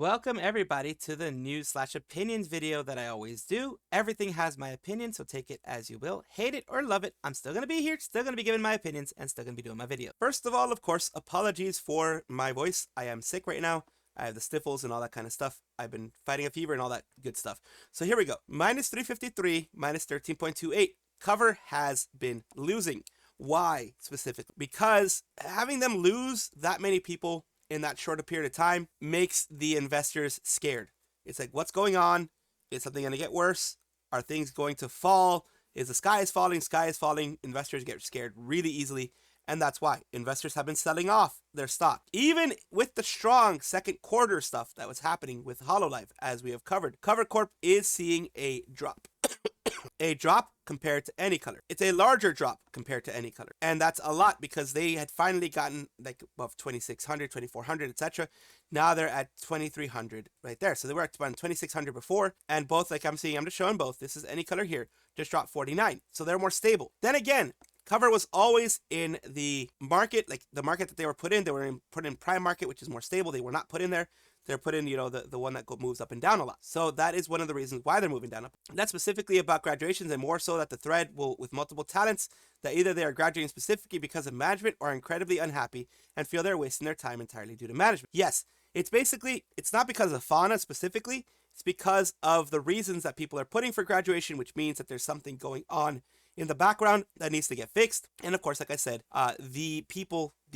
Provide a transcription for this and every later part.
Welcome everybody to the news/opinions video that I always do. Everything has my opinion, so take it as you will. Hate it or love it, I'm still going to be here, still going to be giving my opinions, and still going to be doing my video. First of all, of course, apologies for my voice. I am sick right now. I have the sniffles and all that kind of stuff. I've been fighting a fever and all that good stuff. So here we go. Minus 353, minus 13.28. Cover has been losing. Why specifically? Because having them lose that many people in that short a period of time makes the investors scared. It's like, what's going on? Is something going to get worse? Are things going to fall? Is the sky is falling? Sky is falling. Investors get scared really easily. And that's why investors have been selling off their stock. Even with the strong second quarter stuff that was happening with Hololive, as we have covered, Cover Corp is seeing a drop. A drop compared to any color. It's a larger drop compared to any color. And that's a lot because they had finally gotten like above 2,600, 2,400, etc. Now they're at 2,300 right there. So they were at about 2,600 before. And both, like I'm seeing, I'm just showing both. This is any color here. Just dropped 49. So they're more stable. Then again, Cover was always in the market, like the market that they were put in. They were put in prime market, which is more stable. They were not put in there. They're put in, the one that moves up and down a lot. So that is one of the reasons why they're moving down up. That's specifically about graduations, and more so that the thread will, with multiple talents, that either they are graduating specifically because of management or are incredibly unhappy and feel they're wasting their time entirely due to management. Yes, it's not because of Fauna specifically. It's because of the reasons that people are putting for graduation, which means that there's something going on in the background that needs to get fixed. And of course, like I said, the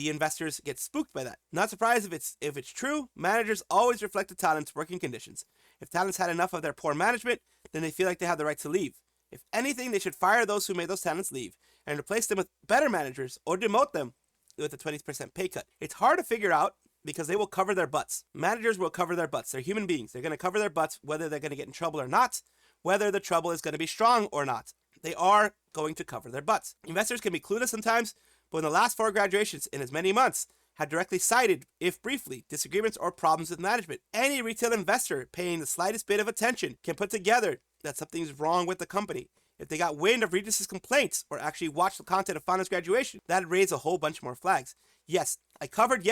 investors get spooked by that. Not surprised if it's true. Managers always reflect the talent's working conditions. If talents had enough of their poor management, then they feel like they have the right to leave. If anything, they should fire those who made those talents leave and replace them with better managers or demote them with a 20% pay cut. It's hard to figure out because they will cover their butts. Managers will cover their butts. They're human beings. They're going to cover their butts whether they're going to get in trouble or not, whether the trouble is going to be strong or not. They are going to cover their butts. Investors can be clueless sometimes, but in the last 4 graduations in as many months had directly cited, if briefly, disagreements or problems with management. Any retail investor paying the slightest bit of attention can put together that something's wrong with the company. If they got wind of Regis's complaints or actually watched the content of Fauna's graduation, that'd raise a whole bunch more flags. Yes, I covered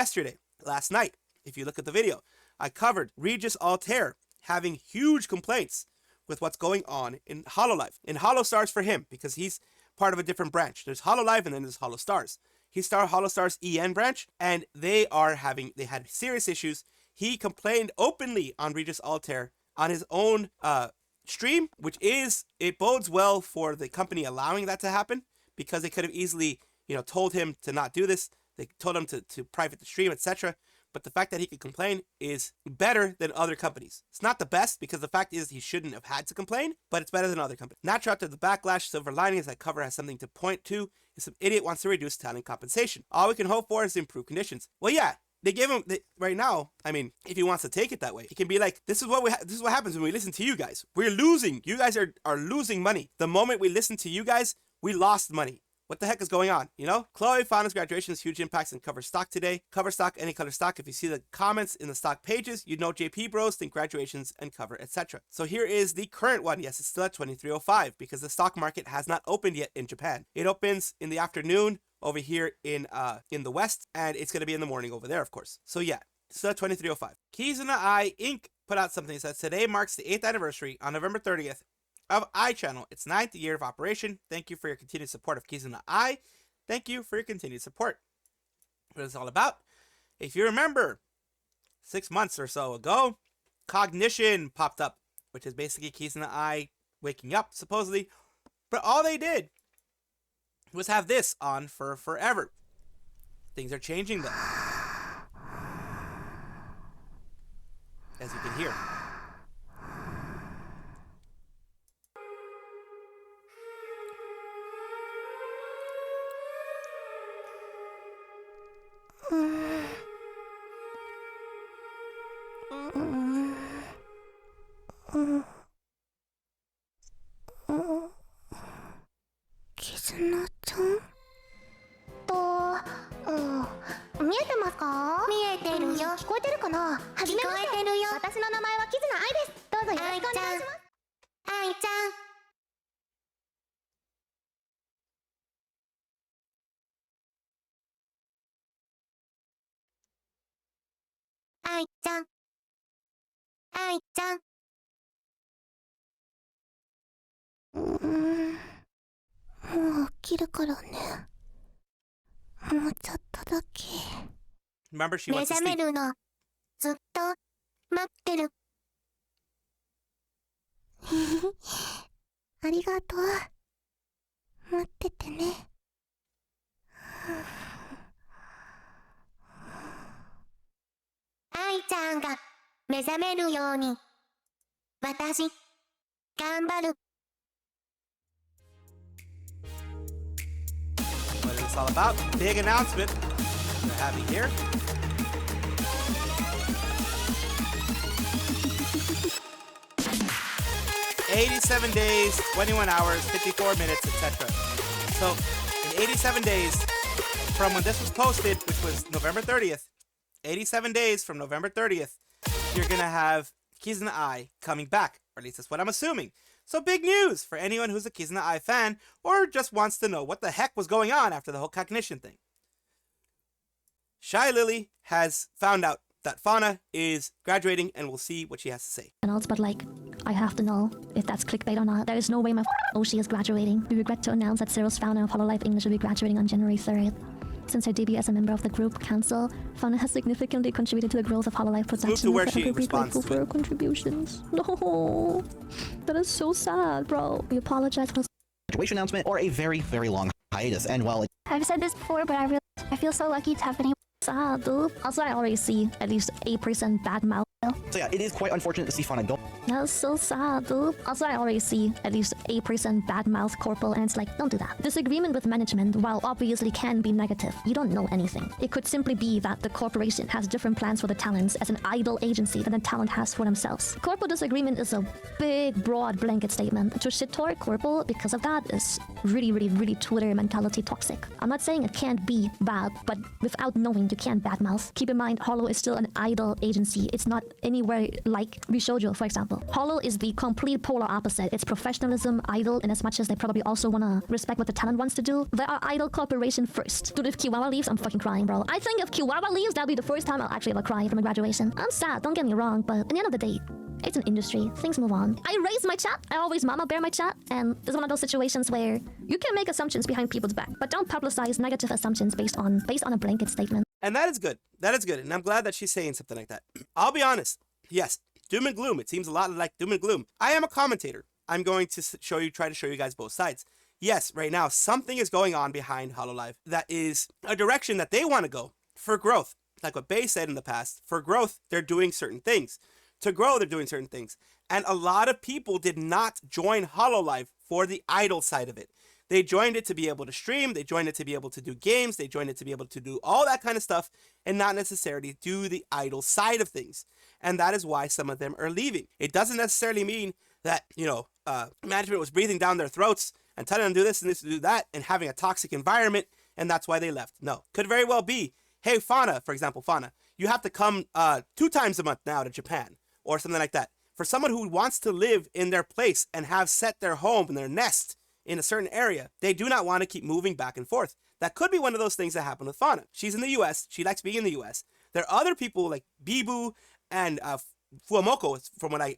last night, if you look at the video, I covered Regis Altair having huge complaints with what's going on in Hololive. In Holostars for him, because he's part of a different branch. There's Hololive and then there's Holostars. He's Holostars EN branch, and they had serious issues. He complained openly on Regis Altair on his own stream, it bodes well for the company allowing that to happen, because they could have easily, told him to not do this. They told him to private the stream, etc. But the fact that he could complain is better than other companies. It's not the best, because the fact is he shouldn't have had to complain, but it's better than other companies. Natural after the backlash, silver lining is that Cover has something to point to. If some idiot wants to reduce talent compensation, all we can hope for is improved conditions. Well, yeah, they give him right now. I mean, if he wants to take it that way, he can be like, this is what happens when we listen to you guys. We're losing. You guys are losing money. The moment we listen to you guys, we lost money. What the heck is going on? Chloe Fauna's graduation has huge impacts in Cover stock today. Cover stock, any color stock. If you see the comments in the stock pages, you know JP bros think graduations and Cover, etc. So here is the current one. Yes, it's still at 2305 because the stock market has not opened yet in Japan. It opens in the afternoon over here in the West, and it's going to be in the morning over there, of course. So yeah, still at 2305. Kizuna Ai Inc. put out something that says today marks the 8th anniversary on November 30th of iChannel, its 9th year of operation. Thank you for your continued support of Kizuna Ai. Thank you for your continued support. What it's all about? If you remember, 6 months or so ago, Cognition popped up, which is basically Kizuna Ai waking up, supposedly. But all they did was have this on for forever. Things are changing, though, as you can hear. Kizuna-chan? 見えてますか？見えてるよ。聞こえてるかな？はじめまして。聞こえてるよ。私の名前はキズナアイです。どうぞよろしくお願いします。アイちゃん。アイちゃん。愛ちゃん。もう起きるからね。もうちょっとだけ。Remember, she 目 wants to 覚め sleep. るのずっと待ってる。ありがとう。待っててね。愛ちゃんが目覚めるように私頑張る。 What is this all about? Big announcement we're having here. "87 days, 21 hours, 54 minutes, etc." So, in 87 days from when this was posted, which was November 30th, 87 days from November 30th, you're gonna have Kizuna Ai coming back, or at least that's what I'm assuming. So big news for anyone who's a Kizuna Ai fan, or just wants to know what the heck was going on after the whole cognition thing. Shylily has found out that Fauna is graduating, and we'll see what she has to say. But like, I have to know if that's clickbait or not. There is no way my Oshi is graduating. We regret to announce that Zero's Fauna of Hololive English will be graduating on January 3rd. Since her debut as a member of the group council, Fauna has significantly contributed to the growth of Hololive production. where she We're responds grateful to for it. her contributions. No, that is so sad, bro. We apologize for graduation announcement or a very, very long hiatus. And while I've said this before, but I feel so lucky to have been able. sad, dude. Also, I already see at least 8% bad mouth. so yeah, it is quite unfortunate to see Fauna go. That's so sad, dude. Also, I already see at least 8% bad mouth corporal, and it's like, don't do that. Disagreement with management, while obviously can be negative, you don't know anything. It could simply be that the corporation has different plans for the talents as an idol agency than the talent has for themselves. Corporal disagreement is a big, broad blanket statement. To shit-talk corporal because of that is really Twitter mentality toxic. I'm not saying it can't be bad, but without knowing, you can't badmouth. Keep in mind, Holo is still an idol agency. It's not anywhere like VShojo, for example. Holo is the complete polar opposite. It's professionalism, idol, and as much as they probably also want to respect what the talent wants to do, they are idol corporation first. Dude, if Kiwawa leaves, I'm fucking crying, bro. I think if Kiwawa leaves, that'll be the first time I'll actually ever cry from a graduation. I'm sad, don't get me wrong, but at the end of the day, it's an industry. Things move on. I raise my chat. I always mama bear my chat. And it's one of those situations where you can make assumptions behind people's back, but don't publicize negative assumptions based on a blanket statement. And that is good. That is good. And I'm glad that she's saying something like that. I'll be honest. Yes, doom and gloom. It seems a lot like doom and gloom. I am a commentator. I'm going to try to show you guys both sides. Yes, right now, something is going on behind Hololive that is a direction that they want to go for growth. Like what Bay said in the past, for growth, they're doing certain things. To grow, they're doing certain things. And a lot of people did not join Hololive for the idol side of it. They joined it to be able to stream. They joined it to be able to do games. They joined it to be able to do all that kind of stuff and not necessarily do the idol side of things. And that is why some of them are leaving. It doesn't necessarily mean that, management was breathing down their throats and telling them to do this and this and do that and having a toxic environment, and that's why they left. No, could very well be, hey, Fauna, for example, Fauna, you have to come 2 times a month now to Japan or something like that. For someone who wants to live in their place and have set their home and their nest in a certain area, they do not want to keep moving back and forth. That could be one of those things that happen with Fauna. She's in the US. She likes being in the US. There are other people like Bibu and Fuamoko,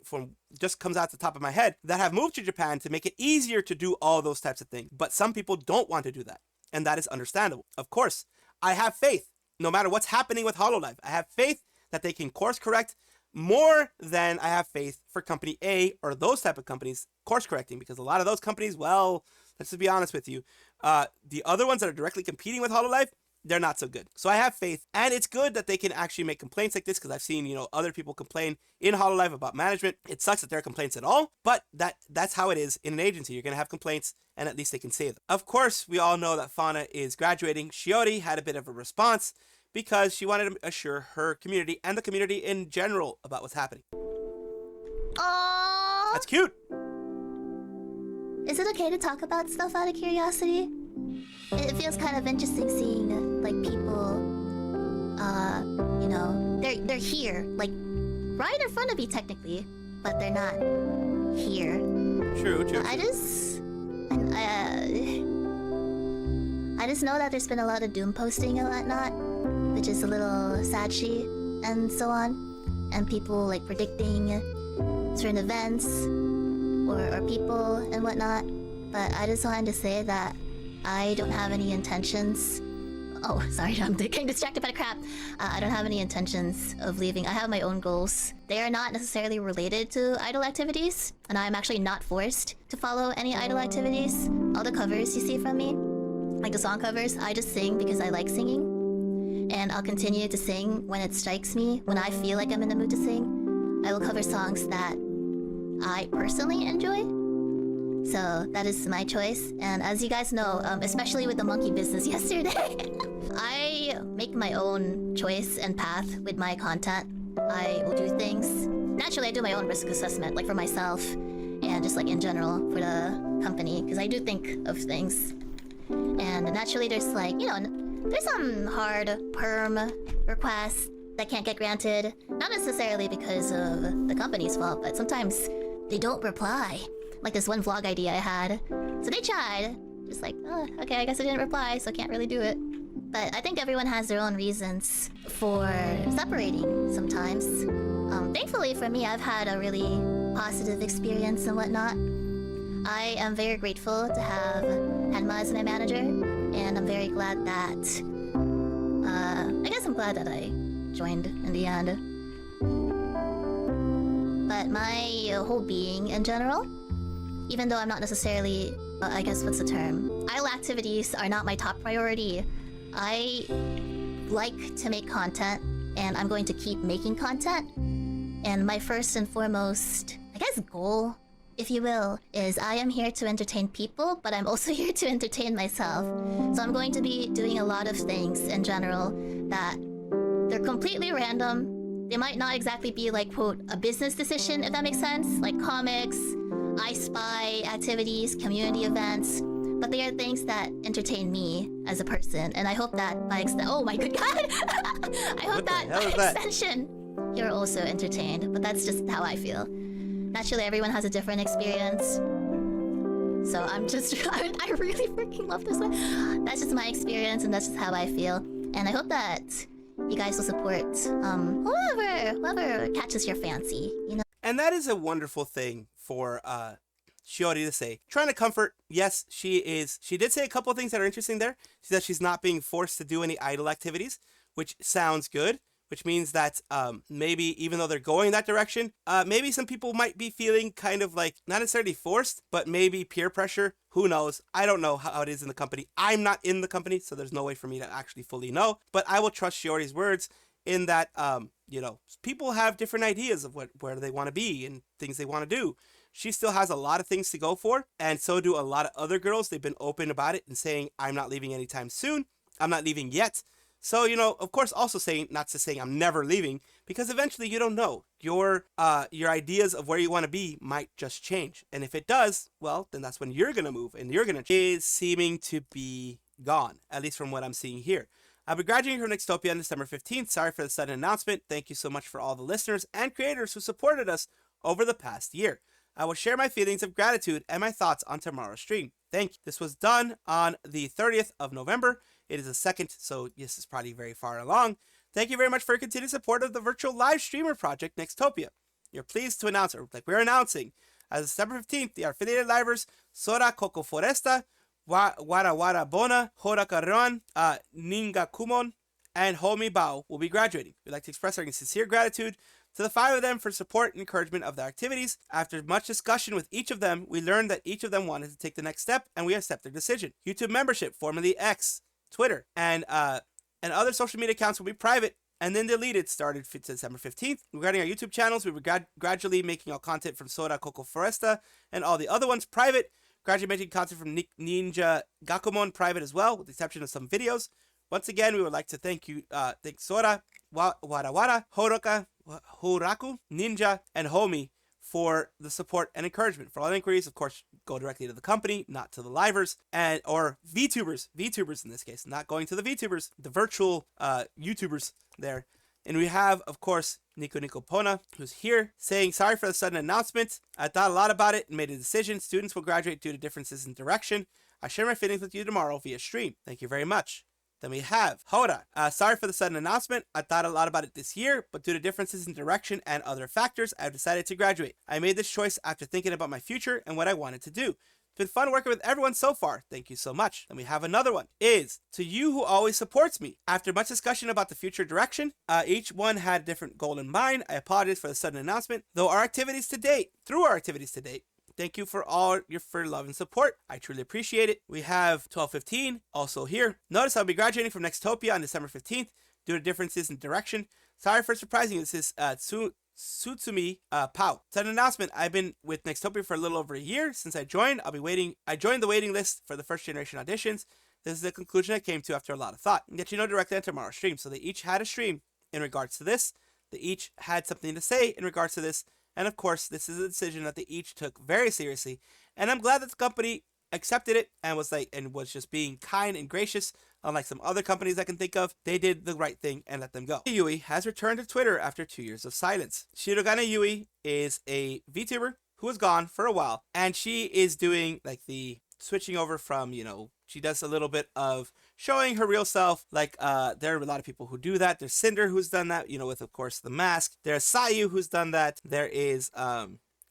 from just comes out the top of my head, that have moved to Japan to make it easier to do all those types of things. But some people don't want to do that. And that is understandable. Of course, I have faith, no matter what's happening with Hololive. I have faith that they can course correct more than I have faith for company A or those type of companies course correcting, because a lot of those companies, well, let's just be honest with you, the other ones that are directly competing with Hololive, they're not so good. So I have faith, and it's good that they can actually make complaints like this, because I've seen, other people complain in Hololive about management. It sucks that there are complaints at all, but that's how it is in an agency. You're going to have complaints, and at least they can say them. Of course, we all know that Fauna is graduating. Shiori had a bit of a response because she wanted to assure her community and the community in general about what's happening. Aww. That's cute. Is it okay to talk about stuff out of curiosity? It feels kind of interesting seeing like people, they're here, like right in front of you technically, but they're not here. True. I just know that there's been a lot of doom posting and whatnot, which is a little sadgy and so on. and people like predicting certain events or people and whatnot. But I just wanted to say that I don't have any intentions. Oh, sorry, I'm getting distracted by the crap. I don't have any intentions of leaving. I have my own goals. They are not necessarily related to idol activities, and I'm actually not forced to follow any idol activities. All the covers you see from me, like the song covers, I just sing because I like singing. And I'll continue to sing when it strikes me, when I feel like I'm in the mood to sing. I will cover songs that I personally enjoy. So that is my choice. And as you guys know, especially with the monkey business yesterday, I make my own choice and path with my content. I will do things. Naturally, I do my own risk assessment, like for myself and just like in general for the company, because I do think of things. And naturally, there's like, you know, there's some hard perm requests that can't get granted. Not necessarily because of the company's fault, but sometimes they don't reply. Like this one vlog idea I had. So they tried. Just like, oh, okay, I guess I didn't reply, so I can't really do it. But I think everyone has their own reasons for separating sometimes. Thankfully for me, I've had a really positive experience and whatnot. I am very grateful to have Hanma as my manager, and I'm very glad that... I guess I'm glad that I joined in the end. But my whole being in general, even though I'm not necessarily, I guess what's the term? Idol activities are not my top priority. I like to make content, and I'm going to keep making content. And my first and foremost, I guess goal, if you will, is I am here to entertain people, but I'm also here to entertain myself. So I'm going to be doing a lot of things in general that they're completely random. They might not exactly be like, quote, a business decision, if that makes sense. Like comics, I Spy activities, community events, but they are things that entertain me as a person, and I hope that by oh my good god, I hope that by extension you're also entertained. But that's just how I feel. Naturally, everyone has a different experience, so I'm just I really freaking love this one. That's just my experience, and that's just how I feel, and I hope that you guys will support whoever catches your fancy, you know. And that is a wonderful thing for Shiori to say. Trying to comfort, yes, she did say a couple of things that are interesting there. She said she's not being forced to do any idol activities, which sounds good, which means that maybe even though they're going that direction, maybe some people might be feeling kind of like, not necessarily forced, but maybe peer pressure. Who knows? I don't know how it is in the company. I'm not in the company, so there's no way for me to actually fully know, but I will trust Shiori's words in that, you know, people have different ideas of where they want to be and things they want to do. She still has a lot of things to go for, and so do a lot of other girls. They've been open about it and saying, I'm not leaving anytime soon. I'm not leaving yet. So, you know, of course, also saying, not to saying I'm never leaving, because eventually you don't know. Your ideas of where you want to be might just change. And if it does, well, then that's when you're going to move and you're going to change. Is seeming to be gone, at least from what I'm seeing here. I'll be graduating from Nextopia on December 15th. Sorry for the sudden announcement. Thank you so much for all the listeners and creators who supported us over the past year. I will share my feelings of gratitude and my thoughts on tomorrow's stream. Thank you. This was done on the 30th of November. It is the 2nd, so this is probably very far along. Thank you very much for your continued support of the virtual live streamer project Nextopia. You're pleased to announce, or like we're announcing, as of December 15th, the affiliated livers Sora Coco Foresta, Wara Wara Bona, Horakaron, Ninga Kumon, and Homi Bao will be graduating. We'd like to express our sincere gratitude to the 5 of them for support and encouragement of their activities. After much discussion with each of them, we learned that each of them wanted to take the next step, and we accept their decision. YouTube membership, formerly X, Twitter, and other social media accounts will be private and then deleted started December 15th. Regarding our YouTube channels, we were gradually making all content from Sora Coco Foresta and all the other ones private. Gradually making content from Ninja Gakumon private as well, with the exception of some videos. Once again, we would like to thank you, thank Sora, Wara, Horaku, Ninja, and Homi for the support and encouragement. For all inquiries, of course, go directly to the company, not to the livers, or VTubers in this case, not going to the VTubers, the virtual YouTubers there. And we have, of course, Nico Pona, who's here, saying, sorry for the sudden announcement. I thought a lot about it and made a decision. Students will graduate due to differences in direction. I share my feelings with you tomorrow via stream. Thank you very much. Then we have Hoda. Sorry for the sudden announcement. I thought a lot about it this year, but due to differences in direction and other factors, I've decided to graduate. I made this choice after thinking about my future and what I wanted to do. It's been fun working with everyone so far. Thank you so much. Then we have another one. Is to you who always supports me. After much discussion about the future direction, each one had a different goal in mind. I apologize for the sudden announcement. Through our activities to date, thank you for all your love and support. I truly appreciate it. We have 1215 also here. Notice I'll be graduating from Nextopia on December 15th due to differences in direction. Sorry for surprising you. This is Tsutsumi Pao. It's an announcement. I've been with Nextopia for a little over a year since I joined. I joined the waiting list for the first generation auditions. This is the conclusion I came to after a lot of thought. And get directly on tomorrow's stream. So they each had a stream in regards to this. They each had something to say in regards to this. And of course, this is a decision that they each took very seriously. And I'm glad that the company accepted it and was just being kind and gracious. Unlike some other companies I can think of, they did the right thing and let them go. Yui has returned to Twitter after 2 years of silence. Shirogane Yui is a VTuber who was gone for a while, and she is doing like the switching over from, she does a little bit of showing her real self. Like, there are a lot of people who do that. There's Cinder who's done that, with, of course, the mask. There's Sayu who's done that. There is,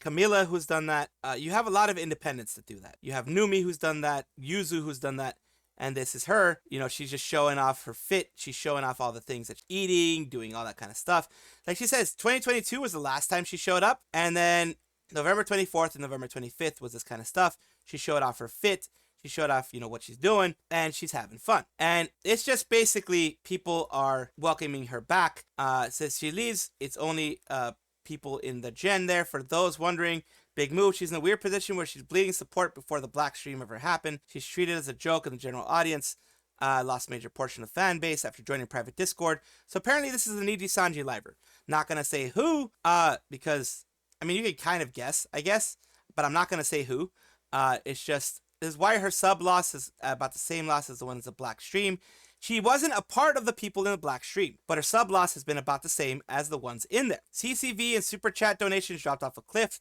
Camila who's done that. You have a lot of independents that do that. You have Numi who's done that. Yuzu who's done that. And this is her, she's just showing off her fit. She's showing off all the things that she's eating, doing all that kind of stuff. Like she says, 2022 was the last time she showed up. And then November 24th and November 25th was this kind of stuff. She showed off her fit. She showed off, what she's doing, and she's having fun. And it's just basically people are welcoming her back. Since she leaves, it's only people in the gen there. For those wondering, big move. She's in a weird position where she's bleeding support before the black stream ever happened. She's treated as a joke in the general audience. Lost a major portion of fan base after joining private Discord. So apparently this is a nijisanji liver. Not gonna say who, because you can kind of guess, I guess, but I'm not gonna say who. It's just this is why her sub loss is about the same loss as the ones in the black stream. She wasn't a part of the people in the black stream, but her sub loss has been about the same as the ones in there. CCV and super chat donations dropped off a cliff,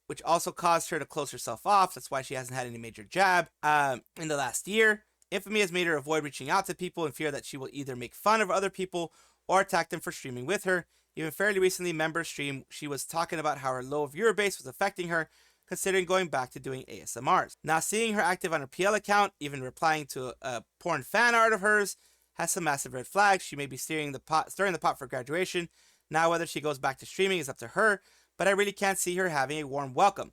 which also caused her to close herself off. That's why she hasn't had any major jab in the last year. Infamy has made her avoid reaching out to people in fear that she will either make fun of other people or attack them for streaming with her. Even fairly recently, member stream, she was talking about how her low viewer base was affecting her, considering going back to doing ASMRs. Now seeing her active on her PL account, even replying to a porn fan art of hers, has some massive red flags. She may be stirring the pot for graduation. Now whether she goes back to streaming is up to her, but I really can't see her having a warm welcome.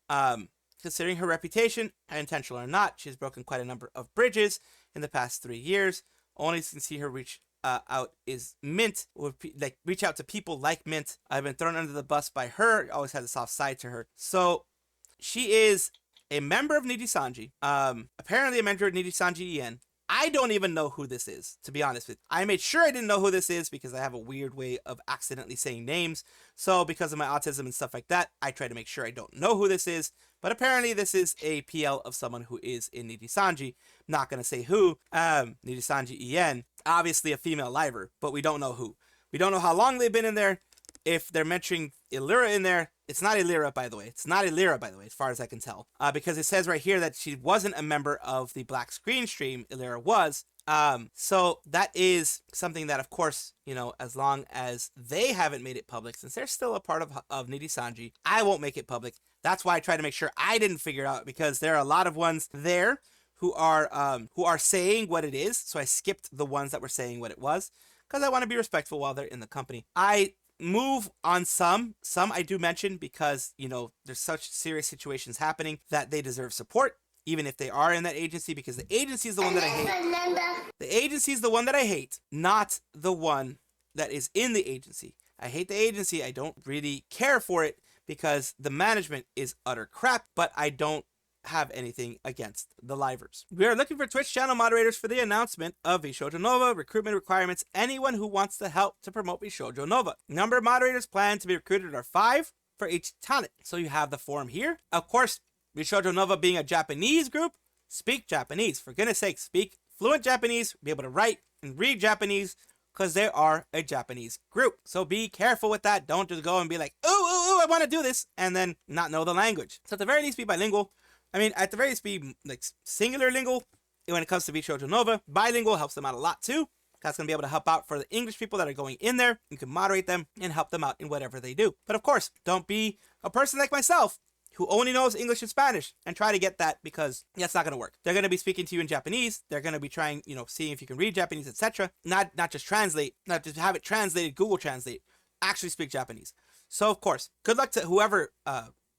Considering her reputation, intentional or not, she's broken quite a number of bridges in the past 3 years. Only to see her reach out is Mint, reach out to people like Mint. I've been thrown under the bus by her, always had a soft side to her. So she is a member of Nijisanji, apparently a member of Nijisanji En. I don't even know who this is, to be honest with you. I made sure I didn't know who this is because I have a weird way of accidentally saying names. So because of my autism and stuff like that, I try to make sure I don't know who this is. But apparently this is a PL of someone who is in Nijisanji. Not going to say who. Nijisanji En, obviously a female liver, but we don't know who. We don't know how long they've been in there. If they're mentioning Illyra in there, it's not Illyra, by the way. It's not Illyra, by the way, as far as I can tell. Because it says right here that she wasn't a member of the black screen stream. Illyra was. So that is something that, of course, as long as they haven't made it public, since they're still a part of Nijisanji, I won't make it public. That's why I try to make sure I didn't figure it out, because there are a lot of ones there who are saying what it is. So I skipped the ones that were saying what it was, because I want to be respectful while they're in the company. I move on some I do mention because there's such serious situations happening that they deserve support, even if they are in that agency, because the agency is the one that I hate. The agency is the one that I hate, not the one that is in the agency. I hate the agency. I don't really care for it because the management is utter crap, but I don't have anything against the livers. We are looking for Twitch channel moderators for the announcement of VShojo Nova, recruitment requirements, anyone who wants to help to promote VShojo Nova. Number of moderators planned to be recruited are 5 for each talent. So you have the form here. Of course, VShojo Nova being a Japanese group, speak Japanese. For goodness sake, speak fluent Japanese, be able to write and read Japanese, because they are a Japanese group. So be careful with that. Don't just go and be like, ooh, I want to do this, and then not know the language. So at the very least, be bilingual. At the very least, be like singular lingual, when it comes to VShojo Nova, bilingual helps them out a lot too. That's going to be able to help out for the English people that are going in there. You can moderate them and help them out in whatever they do. But of course, don't be a person like myself who only knows English and Spanish and try to get that, because that's not going to work. They're going to be speaking to you in Japanese. They're going to be trying, seeing if you can read Japanese, etc. Not just translate, not just have it translated, Google Translate. Actually speak Japanese. So of course, good luck to whoever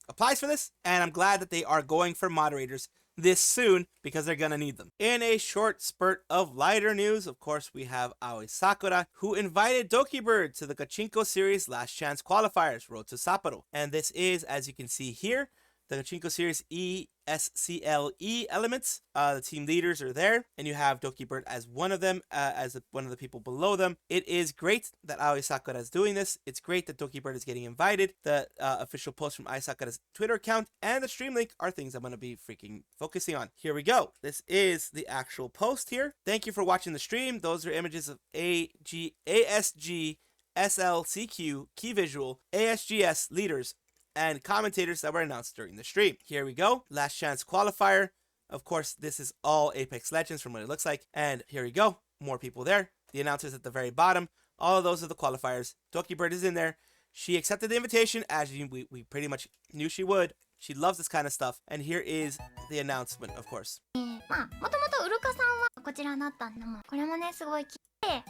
applies for this, and I'm glad that they are going for moderators this soon, because they're gonna need them. In a short spurt of lighter news, of course, we have Aoi Sakura, who invited Dokibird to the Gachinko Series Last Chance Qualifiers, Road to Sapporo. And this is, as you can see here, the Gachinko Series ESCLE elements. The team leaders are there, and you have Dokibird as one of them, as one of the people below them. It is great that Aoi Sakura is doing this. It's great that Dokibird is getting invited. The official post from Aoi Sakura's Twitter account and the stream link are things I'm going to be freaking focusing on. Here we go. This is the actual post here. Thank you for watching the stream. Those are images of ASG, SLCQ, Key Visual, ASGS leaders, and commentators that were announced during the stream. Here we go. Last chance qualifier. Of course, this is all Apex Legends from what it looks like. And here we go. More people there. The announcers at the very bottom. All of those are the qualifiers. Dokibird is in there. She accepted the invitation, as we pretty much knew she would. She loves this kind of stuff. And here is the announcement, of course. まあ、もともとウルカさんはこちらになったんだもん。これもね、すごい綺麗。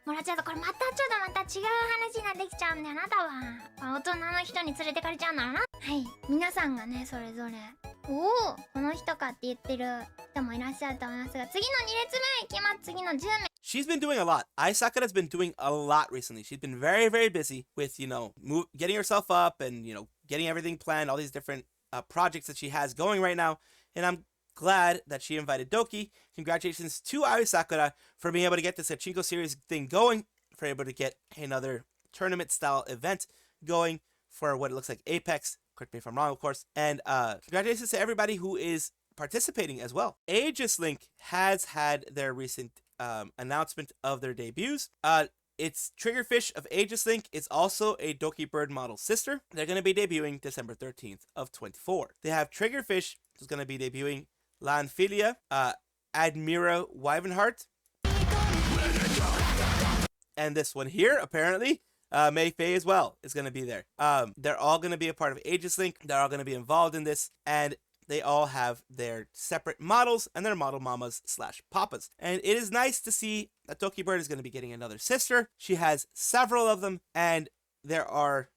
もらっちゃうとこれまた違う話になってきちゃうんだよな、多分。大人の人に連れてかれちゃうんだろうな。はい。皆さんがね、それぞれ、おお、この人かって言ってる人もいらっしゃると思いますが、次の2列目いきます。次の10名。 She's been doing a lot. Ai Sakura's been doing a lot recently. She's been very, very busy with, getting herself up and, getting everything planned, all these different projects that she has going right now. And I'm glad that she invited Doki. Congratulations to Aoi Sakura for being able to get this Gachinko Series thing going, for able to get another tournament-style event going for what it looks like Apex. Correct me if I'm wrong, of course. And congratulations to everybody who is participating as well. Aegis-Link has had their recent announcement of their debuts. It's Triggerfish of Aegis-Link. It's also a Dokibird model sister. They're going to be debuting December 13th of 24. They have Triggerfish, who's going to be debuting Lanphilia, Admira Wyvenhart, and this one here, apparently, Mei Fei as well is going to be there. They're all going to be a part of Aegis-Link. They're all going to be involved in this, and they all have their separate models and their model mamas / papas. And it is nice to see that Dokibird is going to be getting another sister. She has several of them, and there are,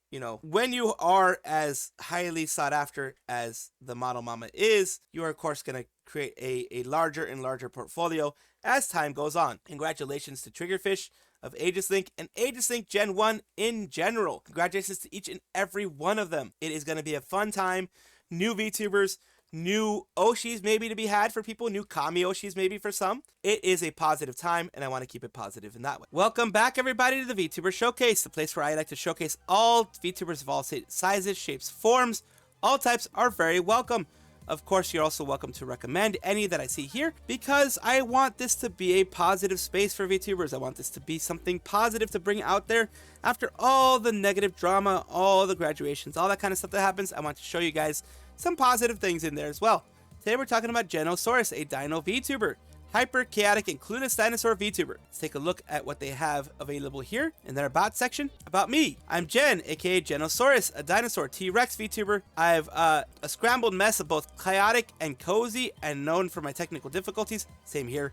when you are as highly sought after as the model mama is, you are of course going to create a larger and larger portfolio as time goes on. Congratulations to Triggerfish of Aegis-Link and Aegis-Link Gen 1 in general. Congratulations to each and every one of them. It is going to be a fun time. New VTubers, new Oshis maybe to be had for people, new Kami Oshis maybe for some. It is a positive time, and I want to keep it positive in that way. Welcome back, everybody, to the VTuber Showcase, the place where I like to showcase all VTubers of all sizes, shapes, forms. All types are very welcome. Of course, you're also welcome to recommend any that I see here, because I want this to be a positive space for VTubers. I want this to be something positive to bring out there. After all the negative drama, all the graduations, all that kind of stuff that happens, I want to show you guys some positive things in there as well. Today we're talking about Genosaurus, a dino VTuber. Hyper chaotic and clueless dinosaur VTuber. Let's take a look at what they have available here in their about section. About me, I'm Jen, aka Genosaurus, a dinosaur T-Rex VTuber. I have a scrambled mess of both chaotic and cozy, and known for my technical difficulties. Same here,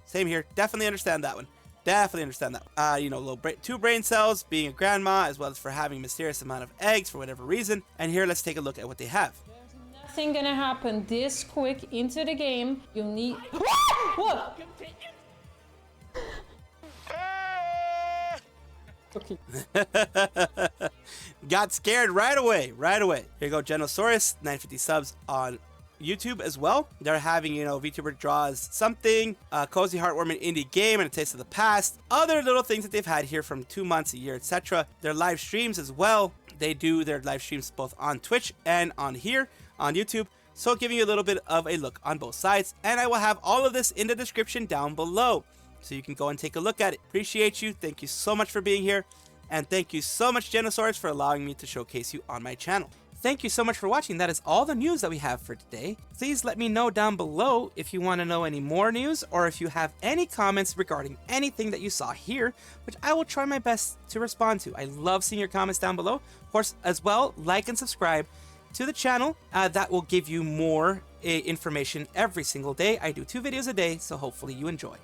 definitely understand that one. Definitely understand that. 2 brain cells, being a grandma, as well as for having a mysterious amount of eggs for whatever reason. And here, let's take a look at what they have. Nothing gonna happen this quick into the game. You need. What? Okay. Got scared right away. Here you go, Genosaurus, 950 subs on YouTube as well. They're having, VTuber draws something, cozy, heartwarming indie game, and a taste of the past. Other little things that they've had here from 2 months, a year, etc. Their live streams as well. They do their live streams both on Twitch and on here on YouTube, so giving you a little bit of a look on both sides. And I will have all of this in the description down below, so you can go and take a look at it. Appreciate you. Thank you so much for being here, and thank you so much, Genosaurus, for allowing me to showcase you on my channel. thank you so much for watching. That is all the news that we have for today. Please let me know down below if you want to know any more news or if you have any comments regarding anything that you saw here, which I will try my best to respond to. I love seeing your comments down below. Of course, as well, like and subscribe to the channel. That will give you more information every single day. I do 2 videos a day, so hopefully you enjoy.